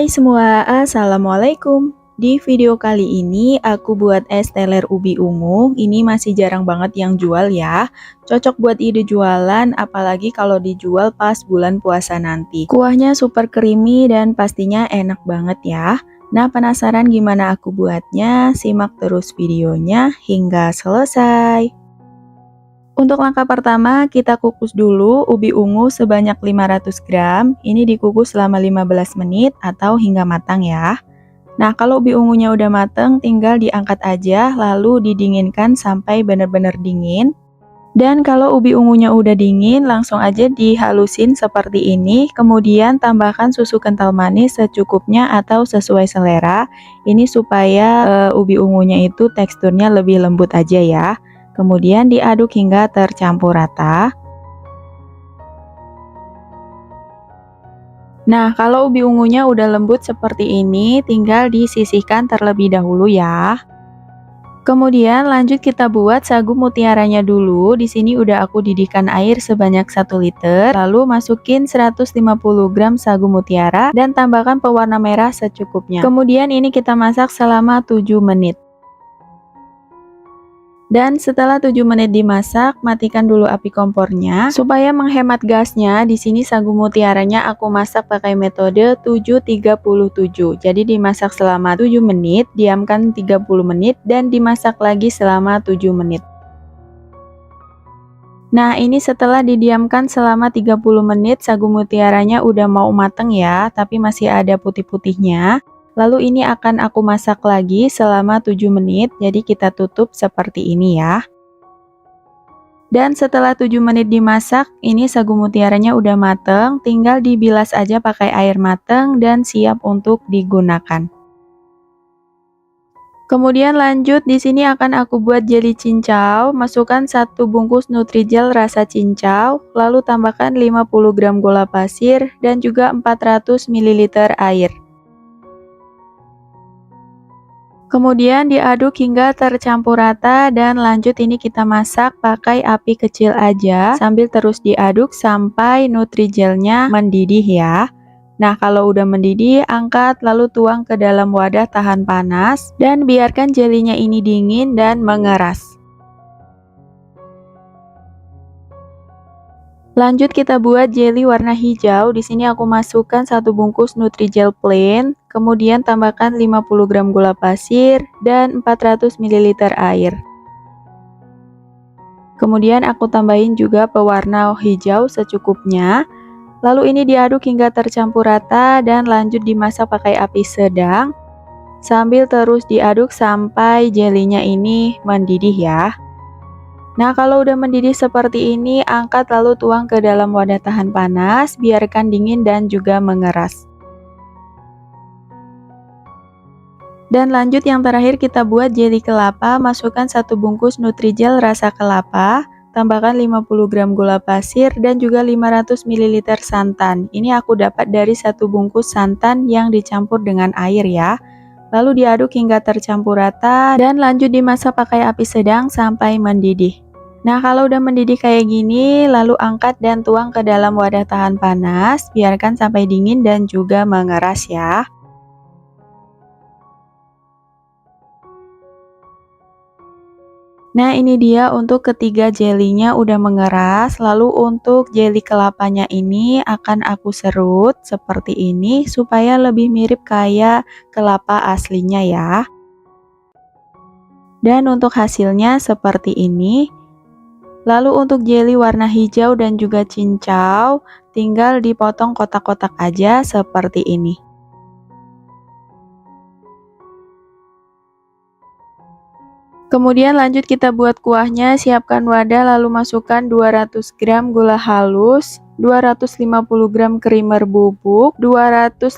Hai semua, Assalamualaikum. Di video kali ini aku buat es teler ubi ungu. Ini masih jarang banget yang jual ya. Cocok buat ide jualan, apalagi kalau dijual pas bulan puasa nanti. Kuahnya super creamy dan pastinya enak banget ya. Nah, penasaran gimana aku buatnya? Simak terus videonya hingga selesai. Untuk langkah pertama, kita kukus dulu ubi ungu sebanyak 500 gram. Ini dikukus selama 15 menit atau hingga matang ya. Nah, kalau ubi ungunya udah matang, tinggal diangkat aja, lalu didinginkan sampai benar-benar dingin. Dan kalau ubi ungunya udah dingin, langsung aja dihalusin seperti ini. Kemudian tambahkan susu kental manis secukupnya atau sesuai selera. Ini supaya ubi ungunya itu teksturnya lebih lembut aja ya. Kemudian diaduk hingga tercampur rata. Nah, kalau ubi ungunya udah lembut seperti ini, tinggal disisihkan terlebih dahulu ya. Kemudian lanjut kita buat sagu mutiaranya dulu. Di sini udah aku didihkan air sebanyak 1 liter, lalu masukin 150 gram sagu mutiara dan tambahkan pewarna merah secukupnya. Kemudian ini kita masak selama 7 menit. Dan setelah 7 menit dimasak, matikan dulu api kompornya supaya menghemat gasnya. Di sini sagu mutiaranya aku masak pakai metode 7-30-7. Jadi dimasak selama 7 menit, diamkan 30 menit dan dimasak lagi selama 7 menit. Nah, ini setelah didiamkan selama 30 menit, sagu mutiaranya udah mau mateng ya, tapi masih ada putih-putihnya. Lalu ini akan aku masak lagi selama 7 menit, jadi kita tutup seperti ini ya. Dan setelah 7 menit dimasak, ini sagu mutiaranya udah mateng, tinggal dibilas aja pakai air mateng dan siap untuk digunakan. Kemudian lanjut, di sini akan aku buat jeli cincau. Masukkan 1 bungkus Nutrijel rasa cincau, lalu tambahkan 50 gram gula pasir dan juga 400 ml air. Kemudian diaduk hingga tercampur rata dan lanjut ini kita masak pakai api kecil aja sambil terus diaduk sampai Nutrijelnya mendidih ya. Nah, kalau udah mendidih, angkat lalu tuang ke dalam wadah tahan panas dan biarkan jelinya ini dingin dan mengeras. Lanjut kita buat jelly warna hijau. Di sini aku masukkan 1 bungkus Nutrijel plain, kemudian tambahkan 50 gram gula pasir dan 400 ml air. Kemudian aku tambahin juga pewarna hijau secukupnya. Lalu ini diaduk hingga tercampur rata dan lanjut dimasak pakai api sedang sambil terus diaduk sampai jelinya ini mendidih ya. Nah, kalau udah mendidih seperti ini, angkat lalu tuang ke dalam wadah tahan panas, biarkan dingin dan juga mengeras. Dan lanjut yang terakhir kita buat jeli kelapa, masukkan 1 bungkus Nutrijel rasa kelapa, tambahkan 50 gram gula pasir dan juga 500 ml santan. Ini aku dapat dari 1 bungkus santan yang dicampur dengan air ya. Lalu diaduk hingga tercampur rata dan lanjut dimasak pakai api sedang sampai mendidih. Nah, kalau udah mendidih kayak gini, lalu angkat dan tuang ke dalam wadah tahan panas, biarkan sampai dingin dan juga mengeras ya. Nah, ini dia untuk ketiga jelinya udah mengeras. Lalu untuk jeli kelapanya ini akan aku serut seperti ini supaya lebih mirip kayak kelapa aslinya ya. Dan untuk hasilnya seperti ini. Lalu untuk jeli warna hijau dan juga cincau, tinggal dipotong kotak-kotak aja seperti ini. Kemudian lanjut kita buat kuahnya, siapkan wadah lalu masukkan 200 gram gula halus, 250 gram creamer bubuk, 250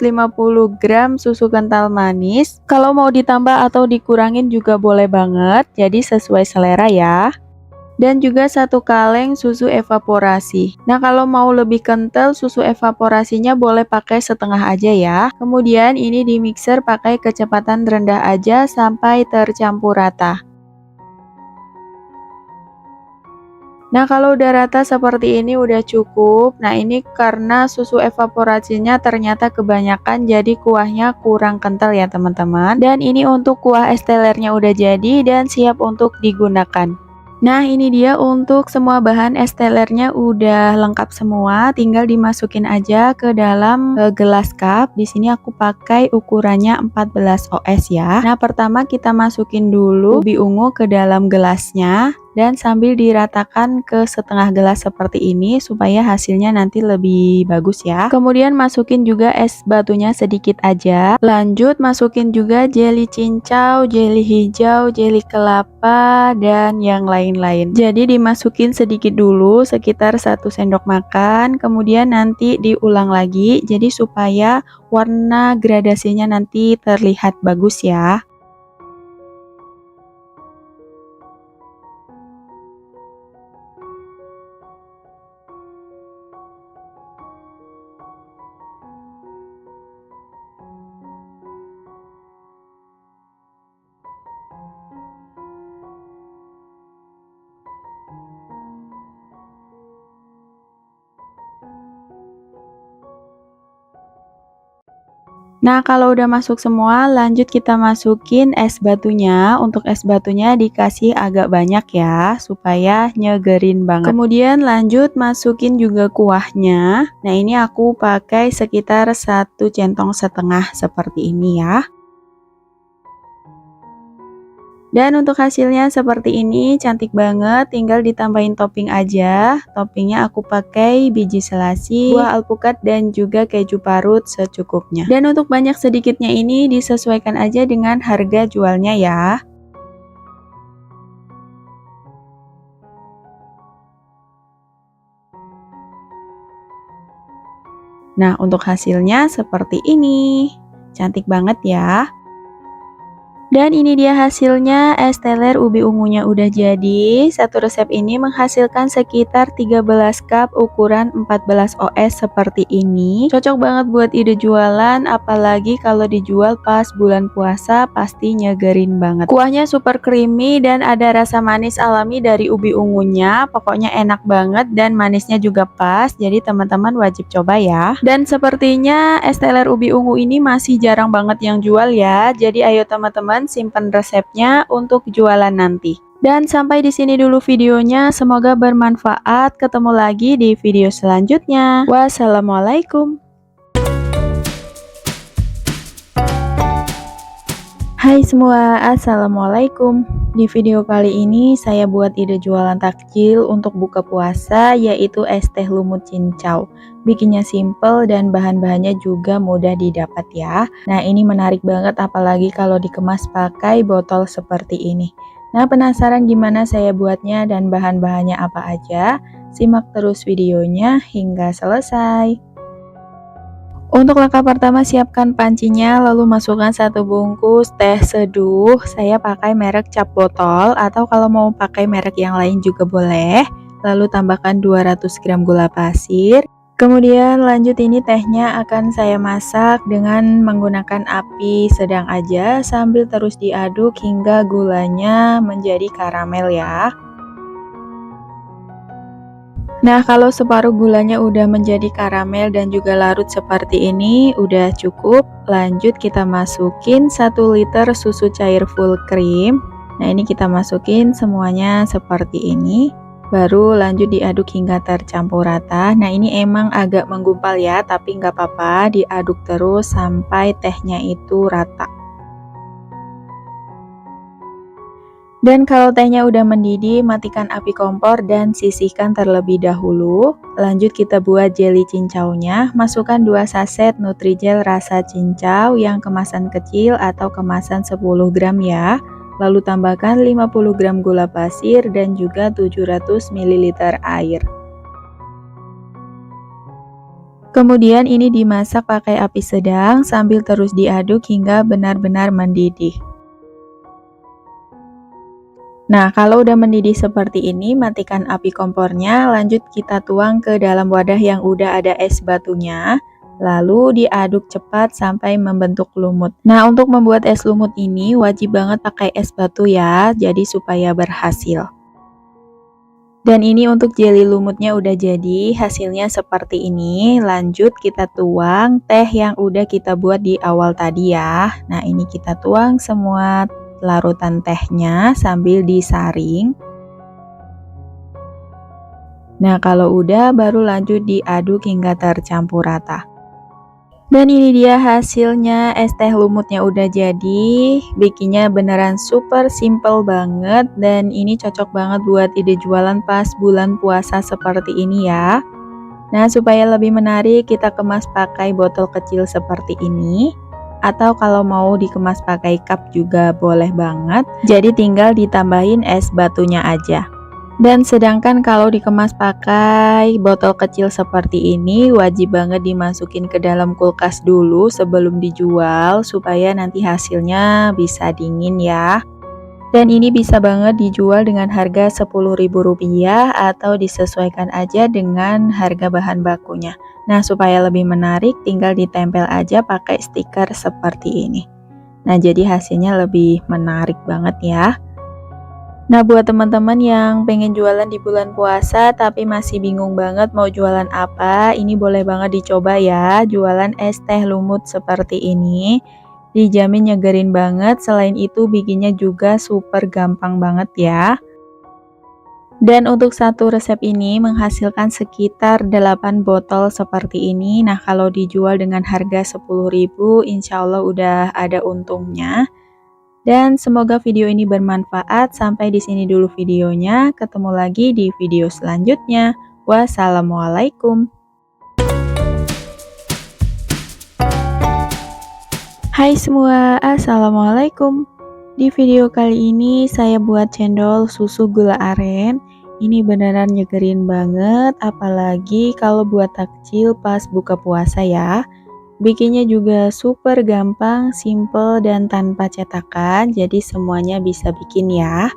gram susu kental manis. Kalau mau ditambah atau dikurangin juga boleh banget, jadi sesuai selera ya. Dan juga 1 kaleng susu evaporasi. Nah, kalau mau lebih kental, susu evaporasinya boleh pakai setengah aja ya. Kemudian ini di mixer pakai kecepatan rendah aja sampai tercampur rata. Nah, kalau udah rata seperti ini udah cukup. Nah, ini karena susu evaporasinya ternyata kebanyakan jadi kuahnya kurang kental ya teman-teman. Dan ini untuk kuah es telernya udah jadi dan siap untuk digunakan. Nah, ini dia untuk semua bahan es telernya udah lengkap semua, tinggal dimasukin aja ke dalam gelas cup. Di sini aku pakai ukurannya 14 oz ya. Nah, pertama kita masukin dulu ubi ungu ke dalam gelasnya dan sambil diratakan ke setengah gelas seperti ini supaya hasilnya nanti lebih bagus ya. Kemudian masukin juga es batunya sedikit aja. Lanjut masukin juga jelly cincau, jelly hijau, jelly kelapa dan yang lain-lain. Jadi dimasukin sedikit dulu sekitar 1 sendok makan, kemudian nanti diulang lagi jadi supaya warna gradasinya nanti terlihat bagus ya. Nah, kalau udah masuk semua, lanjut kita masukin es batunya. Untuk es batunya dikasih agak banyak ya, supaya nyegerin banget. Kemudian lanjut masukin juga kuahnya. Nah, ini aku pakai sekitar 1,5 centong seperti ini ya. Dan untuk hasilnya seperti ini, cantik banget, tinggal ditambahin topping aja. Toppingnya aku pakai biji selasi, buah alpukat, dan juga keju parut secukupnya. Dan untuk banyak sedikitnya ini disesuaikan aja dengan harga jualnya ya. Nah, untuk hasilnya seperti ini. Cantik banget ya. Dan ini dia hasilnya, es teler ubi ungunya udah jadi. Satu resep ini menghasilkan sekitar 13 cup ukuran 14 oz seperti ini. Cocok banget buat ide jualan, apalagi kalau dijual pas bulan puasa pasti nyegerin banget. Kuahnya super creamy dan ada rasa manis alami dari ubi ungunya. Pokoknya enak banget dan manisnya juga pas, jadi teman-teman wajib coba ya. Dan sepertinya es teler ubi ungu ini masih jarang banget yang jual ya. Jadi ayo teman-teman simpan resepnya untuk jualan nanti. Dan sampai di sini dulu videonya, semoga bermanfaat. Ketemu lagi di video selanjutnya. Wassalamualaikum. Hai semua, assalamualaikum. Di video kali ini saya buat ide jualan takjil untuk buka puasa, yaitu es teh lumut cincau. Bikinnya simple dan bahan-bahannya juga mudah didapat ya. Nah, ini menarik banget apalagi kalau dikemas pakai botol seperti ini. Nah, penasaran gimana saya buatnya dan bahan-bahannya apa aja? Simak terus videonya hingga selesai. Untuk langkah pertama, siapkan pancinya, lalu masukkan 1 bungkus teh seduh. Saya pakai merek cap botol, atau kalau mau pakai merek yang lain juga boleh. Lalu tambahkan 200 gram gula pasir. Kemudian lanjut, ini tehnya akan saya masak dengan menggunakan api sedang aja, sambil terus diaduk hingga gulanya menjadi karamel ya. Nah, kalau separuh gulanya udah menjadi karamel dan juga larut seperti ini, udah cukup. Lanjut kita masukin 1 liter susu cair full cream. Nah, ini kita masukin semuanya seperti ini. Baru lanjut diaduk hingga tercampur rata. Nah, ini emang agak menggumpal ya, tapi nggak apa-apa, diaduk terus sampai tehnya itu rata. Dan kalau tehnya udah mendidih, matikan api kompor dan sisihkan terlebih dahulu. Lanjut kita buat jelly cincaunya. Masukkan 2 saset Nutrijel rasa cincau yang kemasan kecil atau kemasan 10 gram ya. Lalu tambahkan 50 gram gula pasir dan juga 700 ml air. Kemudian ini dimasak pakai api sedang sambil terus diaduk hingga benar-benar mendidih. Nah, kalau udah mendidih seperti ini, matikan api kompornya, lanjut kita tuang ke dalam wadah yang udah ada es batunya, lalu diaduk cepat sampai membentuk lumut. Nah, untuk membuat es lumut ini wajib banget pakai es batu ya, jadi supaya berhasil. Dan ini untuk jelly lumutnya udah jadi, hasilnya seperti ini. Lanjut kita tuang teh yang udah kita buat di awal tadi ya. Nah, ini kita tuang semua larutan tehnya sambil disaring. Nah, kalau udah baru lanjut diaduk hingga tercampur rata. Dan ini dia hasilnya, es teh lumutnya udah jadi. Bikinnya beneran super simple banget dan ini cocok banget buat ide jualan pas bulan puasa seperti ini ya. Nah, supaya lebih menarik kita kemas pakai botol kecil seperti ini. Atau kalau mau dikemas pakai cup juga boleh banget. Jadi tinggal ditambahin es batunya aja. Dan sedangkan kalau dikemas pakai botol kecil seperti ini, wajib banget dimasukin ke dalam kulkas dulu sebelum dijual supaya nanti hasilnya bisa dingin ya. Dan ini bisa banget dijual dengan harga Rp10.000 atau disesuaikan aja dengan harga bahan bakunya. Nah, supaya lebih menarik tinggal ditempel aja pakai stiker seperti ini. Nah, jadi hasilnya lebih menarik banget ya. Nah, buat teman-teman yang pengen jualan di bulan puasa tapi masih bingung banget mau jualan apa, ini boleh banget dicoba ya, jualan es teh lumut seperti ini. Dijamin nyegerin banget, selain itu bikinnya juga super gampang banget ya. Dan untuk satu resep ini menghasilkan sekitar 8 botol seperti ini. Nah, kalau dijual dengan harga 10.000, insya Allah udah ada untungnya. Dan semoga video ini bermanfaat. Sampai di sini dulu videonya. Ketemu lagi di video selanjutnya. Wassalamualaikum. Hai semua, assalamualaikum. Di video kali ini saya buat cendol susu gula aren. Ini beneran nyegerin banget, apalagi kalau buat takjil pas buka puasa ya. Bikinnya juga super gampang, simple, dan tanpa cetakan, jadi semuanya bisa bikin ya.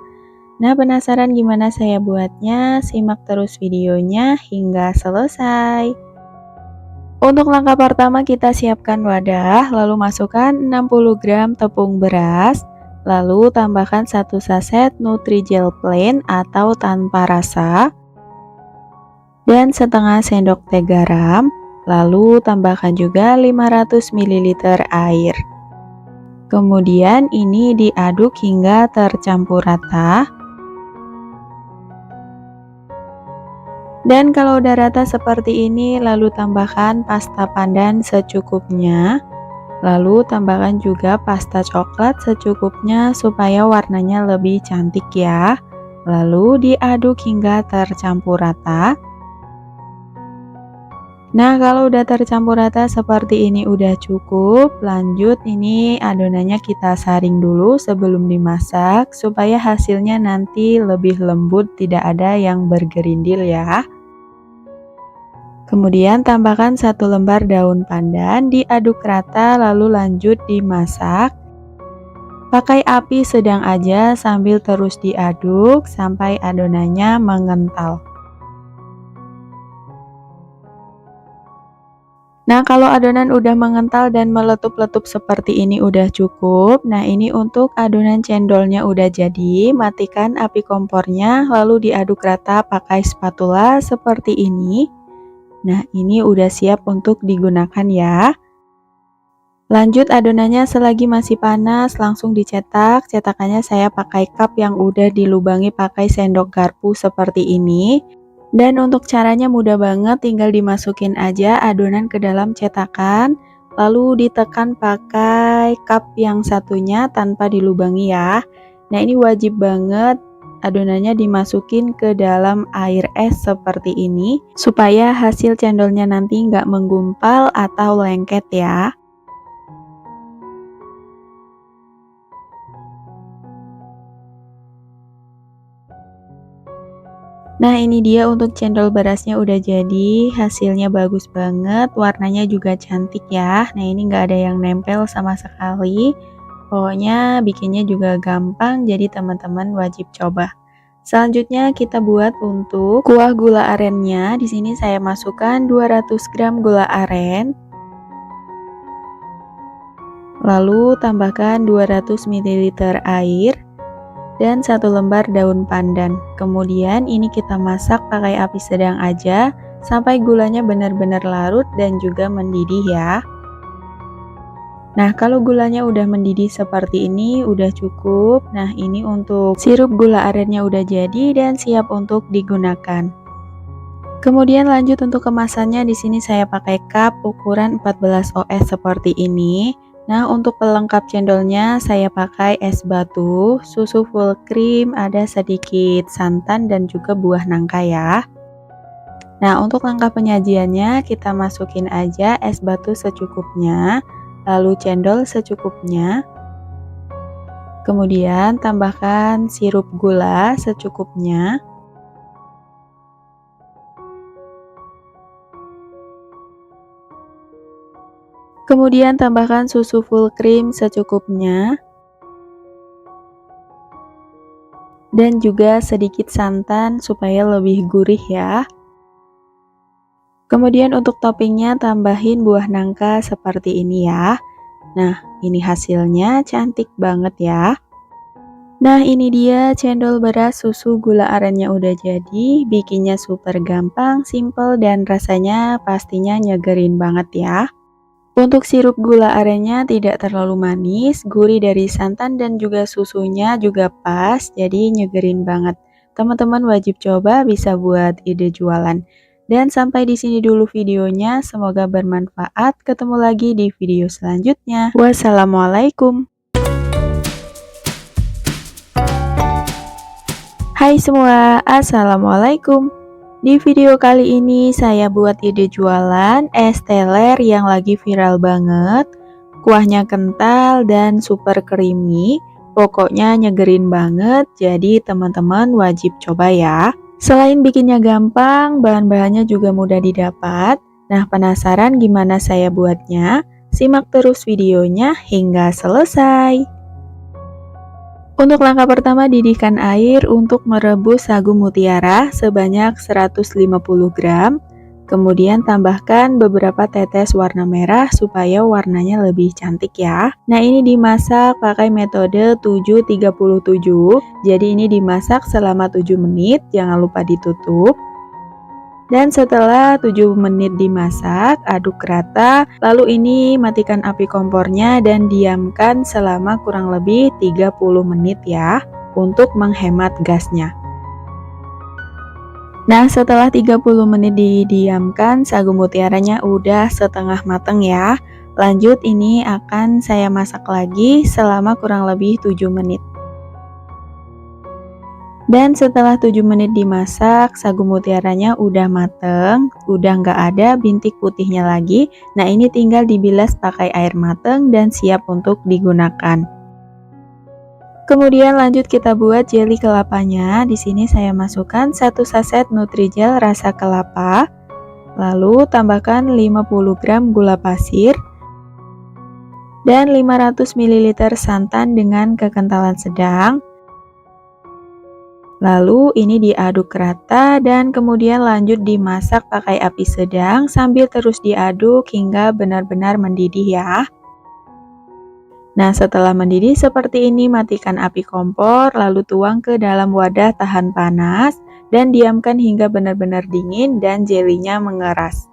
Nah, penasaran gimana saya buatnya? Simak terus videonya hingga selesai. Untuk langkah pertama kita siapkan wadah, lalu masukkan 60 gram tepung beras, lalu tambahkan 1 saset Nutrijel plain atau tanpa rasa, dan setengah sendok teh garam. Lalu tambahkan juga 500 ml air. Kemudian ini diaduk hingga tercampur rata. Dan kalau udah rata seperti ini, lalu tambahkan pasta pandan secukupnya. Lalu tambahkan juga pasta coklat secukupnya supaya warnanya lebih cantik ya. Lalu diaduk hingga tercampur rata. Nah, kalau udah tercampur rata seperti ini udah cukup. Lanjut, ini adonannya kita saring dulu sebelum dimasak supaya hasilnya nanti lebih lembut, tidak ada yang bergerindil ya. Kemudian tambahkan 1 lembar daun pandan, diaduk rata lalu lanjut dimasak. Pakai api sedang aja sambil terus diaduk sampai adonannya mengental. Nah, kalau adonan udah mengental dan meletup-letup seperti ini udah cukup. Nah, ini untuk adonan cendolnya udah jadi. Matikan api kompornya, lalu diaduk rata pakai spatula seperti ini. Nah, ini udah siap untuk digunakan ya. Lanjut adonannya selagi masih panas, langsung dicetak. Cetakannya saya pakai cup yang udah dilubangi pakai sendok garpu seperti ini. Dan untuk caranya mudah banget, tinggal dimasukin aja adonan ke dalam cetakan, lalu ditekan pakai cup yang satunya tanpa dilubangi ya. Nah, ini wajib banget adonannya dimasukin ke dalam air es seperti ini, supaya hasil cendolnya nanti nggak menggumpal atau lengket ya. Nah, ini dia untuk cendol berasnya udah jadi, hasilnya bagus banget, warnanya juga cantik ya. Nah, ini nggak ada yang nempel sama sekali. Pokoknya bikinnya juga gampang, jadi teman-teman wajib coba. Selanjutnya kita buat untuk kuah gula arennya. Di sini saya masukkan 200 gram gula aren. Lalu tambahkan 200 ml air. dan 1 lembar daun pandan. Kemudian ini kita masak pakai api sedang aja sampai gulanya benar-benar larut dan juga mendidih ya. Nah, kalau gulanya udah mendidih seperti ini udah cukup. Nah, ini untuk sirup gula arennya udah jadi dan siap untuk digunakan. Kemudian lanjut untuk kemasannya, di sini saya pakai cup ukuran 14 oz seperti ini. Nah, untuk pelengkap cendolnya saya pakai es batu, susu full cream, ada sedikit santan dan juga buah nangka ya. Nah, untuk langkah penyajiannya kita masukin aja es batu secukupnya, lalu cendol secukupnya. Kemudian tambahkan sirup gula secukupnya. Kemudian tambahkan susu full cream secukupnya. Dan juga sedikit santan supaya lebih gurih ya. Kemudian untuk toppingnya tambahin buah nangka seperti ini ya. Nah, ini hasilnya cantik banget ya. Nah, ini dia cendol beras susu gula arennya udah jadi. Bikinnya super gampang, simple, dan rasanya pastinya nyegerin banget ya. Untuk sirup gula arennya tidak terlalu manis, gurih dari santan dan juga susunya juga pas, jadi nyegerin banget. Teman-teman wajib coba, bisa buat ide jualan. Dan sampai di sini dulu videonya, semoga bermanfaat. Ketemu lagi di video selanjutnya. Wassalamualaikum. Hai semua, assalamualaikum. Di video kali ini saya buat ide jualan es teler yang lagi viral banget. Kuahnya kental dan super creamy, pokoknya nyegerin banget, jadi teman-teman wajib coba ya. Selain bikinnya gampang, bahan-bahannya juga mudah didapat. Nah, penasaran gimana saya buatnya? Simak terus videonya hingga selesai. Untuk langkah pertama, didihkan air untuk merebus sagu mutiara sebanyak 150 gram. Kemudian tambahkan beberapa tetes warna merah supaya warnanya lebih cantik ya. Nah, ini dimasak pakai metode 7-37. Jadi ini dimasak selama 7 menit, jangan lupa ditutup. Dan setelah 7 menit dimasak, aduk rata, lalu ini matikan api kompornya dan diamkan selama kurang lebih 30 menit ya, untuk menghemat gasnya. Nah, setelah 30 menit didiamkan, sagu mutiaranya udah setengah mateng ya. Lanjut, ini akan saya masak lagi selama kurang lebih 7 menit. Dan setelah 7 menit dimasak, sagu mutiaranya udah mateng, udah nggak ada bintik putihnya lagi. Nah, ini tinggal dibilas pakai air mateng dan siap untuk digunakan. Kemudian lanjut kita buat jelly kelapanya. Di sini saya masukkan 1 saset Nutrijel rasa kelapa. Lalu tambahkan 50 gram gula pasir dan 500 ml santan dengan kekentalan sedang. Lalu ini diaduk rata dan kemudian lanjut dimasak pakai api sedang sambil terus diaduk hingga benar-benar mendidih ya. Nah, setelah mendidih seperti ini, matikan api kompor lalu tuang ke dalam wadah tahan panas dan diamkan hingga benar-benar dingin dan jelinya mengeras.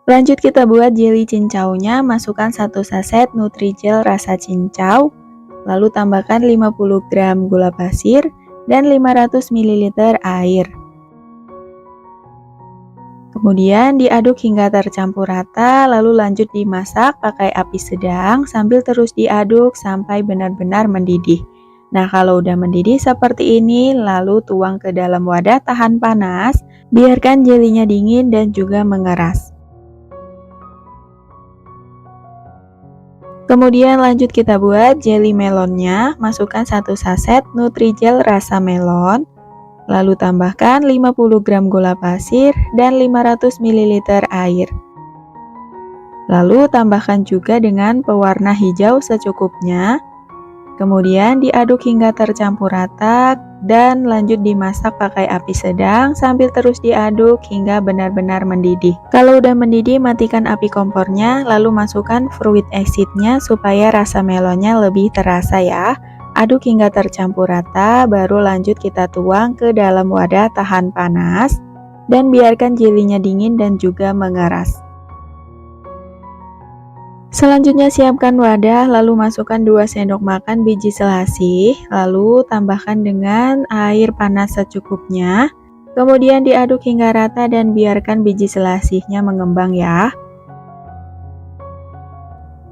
Lanjut kita buat jelly cincaunya, masukkan 1 saset Nutrijel rasa cincau. Lalu tambahkan 50 gram gula pasir dan 500 ml air. Kemudian diaduk hingga tercampur rata, lalu lanjut dimasak pakai api sedang sambil terus diaduk sampai benar-benar mendidih. Nah, kalau udah mendidih seperti ini, lalu tuang ke dalam wadah tahan panas, biarkan jelinya dingin dan juga mengeras. Kemudian lanjut kita buat jelly melonnya, masukkan 1 saset Nutrijel rasa melon, lalu tambahkan 50 gram gula pasir dan 500 ml air. Lalu tambahkan juga dengan pewarna hijau secukupnya. Kemudian diaduk hingga tercampur rata dan lanjut dimasak pakai api sedang sambil terus diaduk hingga benar-benar mendidih. Kalau udah mendidih, matikan api kompornya, lalu masukkan fruit exit-nya supaya rasa melonnya lebih terasa ya. Aduk hingga tercampur rata, baru lanjut kita tuang ke dalam wadah tahan panas dan biarkan jelinya dingin dan juga mengeras. Selanjutnya siapkan wadah, lalu masukkan 2 sendok makan biji selasih, lalu tambahkan dengan air panas secukupnya. Kemudian diaduk hingga rata dan biarkan biji selasihnya mengembang ya.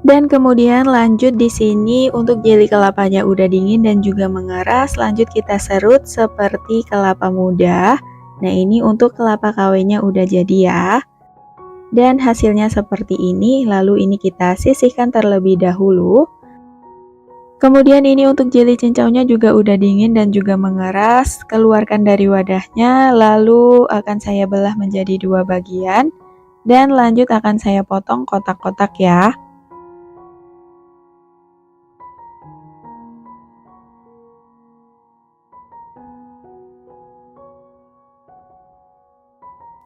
Dan kemudian lanjut di sini untuk jeli kelapanya udah dingin dan juga mengeras, lanjut kita serut seperti kelapa muda. Nah, ini untuk kelapa KW-nya udah jadi ya. Dan hasilnya seperti ini, lalu ini kita sisihkan terlebih dahulu. Kemudian ini untuk jeli cincaunya juga udah dingin dan juga mengeras. Keluarkan dari wadahnya, lalu akan saya belah menjadi 2 bagian. Dan lanjut akan saya potong kotak-kotak ya.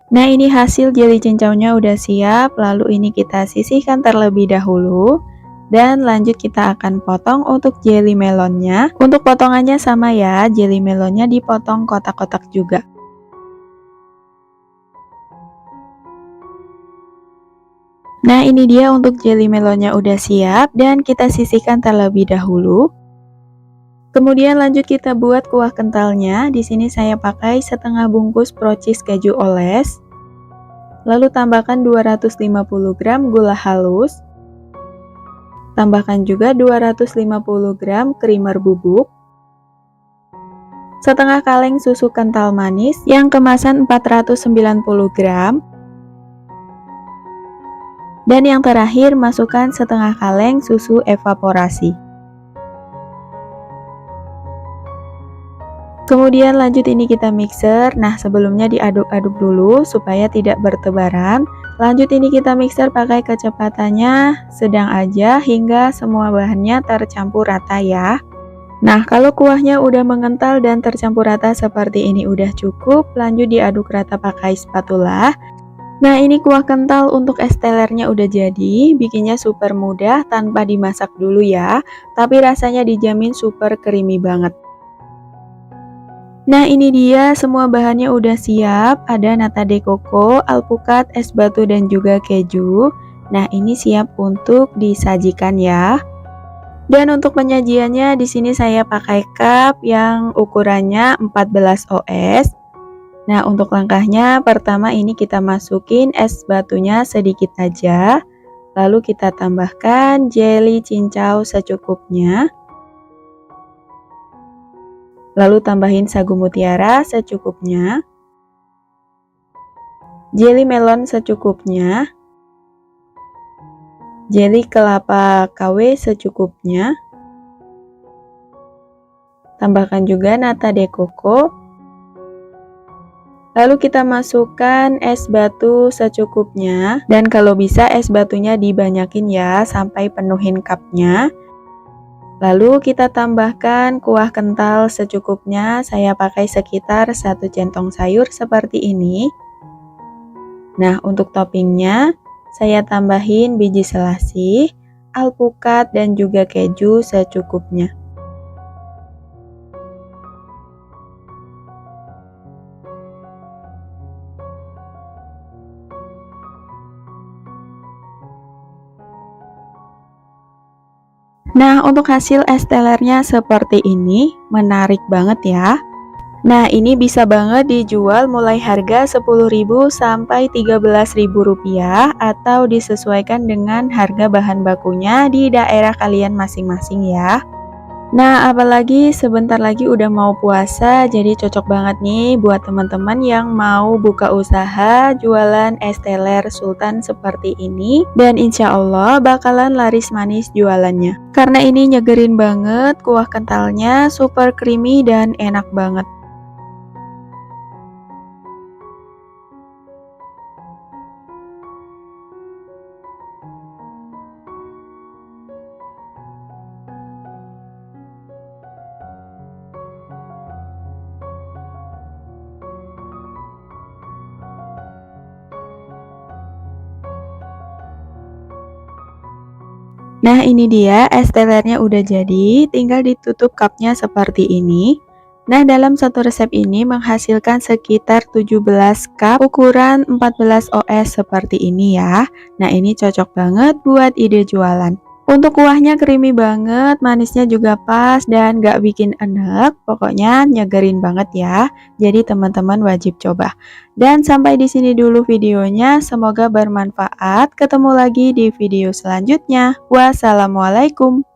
Nah, ini hasil jeli cincaunya udah siap, lalu ini kita sisihkan terlebih dahulu. Dan lanjut kita akan potong untuk jeli melonnya. Untuk potongannya sama ya, jeli melonnya dipotong kotak-kotak juga. Nah, ini dia untuk jeli melonnya udah siap dan kita sisihkan terlebih dahulu. Kemudian lanjut kita buat kuah kentalnya. Di sini saya pakai setengah bungkus procis keju oles. Lalu tambahkan 250 gram gula halus. Tambahkan juga 250 gram creamer bubuk. Setengah kaleng susu kental manis yang kemasan 490 gram. Dan yang terakhir masukkan setengah kaleng susu evaporasi. Kemudian lanjut ini kita mixer. Nah, sebelumnya diaduk-aduk dulu supaya tidak bertebaran. Lanjut ini kita mixer pakai kecepatannya sedang aja hingga semua bahannya tercampur rata ya. Nah, kalau kuahnya udah mengental dan tercampur rata seperti ini udah cukup. Lanjut diaduk rata pakai spatula. Nah, ini kuah kental untuk es telernya udah jadi. Bikinnya super mudah tanpa dimasak dulu ya. Tapi rasanya dijamin super creamy banget. Nah, ini dia semua bahannya udah siap. Ada nata de coco, alpukat, es batu dan juga keju. Nah, ini siap untuk disajikan ya. Dan untuk penyajiannya di sini saya pakai cup yang ukurannya 14 oz. Nah, untuk langkahnya pertama ini kita masukin es batunya sedikit aja. Lalu kita tambahkan jeli cincau secukupnya. Lalu tambahin sagu mutiara secukupnya. Jeli melon secukupnya. Jeli kelapa KW secukupnya. Tambahkan juga nata de coco. Lalu kita masukkan es batu secukupnya. Dan kalau bisa es batunya dibanyakin ya sampai penuhin cupnya. Lalu kita tambahkan kuah kental secukupnya. Saya pakai sekitar 1 centong sayur seperti ini. Nah, untuk toppingnya saya tambahin biji selasih, alpukat dan juga keju secukupnya. Nah, untuk hasil es telernya seperti ini, menarik banget ya. Nah, ini bisa banget dijual mulai harga 10.000 sampai 13.000 rupiah atau disesuaikan dengan harga bahan bakunya di daerah kalian masing-masing ya. Nah, apalagi sebentar lagi udah mau puasa, jadi cocok banget nih buat teman-teman yang mau buka usaha jualan es teler sultan seperti ini. Dan insya Allah bakalan laris manis jualannya. Karena ini nyegerin banget, kuah kentalnya super creamy dan enak banget. Nah, ini dia es telernya udah jadi, tinggal ditutup cupnya seperti ini. Nah, dalam satu resep ini menghasilkan sekitar 17 cup ukuran 14 oz seperti ini ya. Nah, ini cocok banget buat ide jualan. Untuk kuahnya creamy banget, manisnya juga pas dan gak bikin enek, pokoknya nyegerin banget ya. Jadi teman-teman wajib coba. Dan sampai di sini dulu videonya, semoga bermanfaat. Ketemu lagi di video selanjutnya. Wassalamualaikum.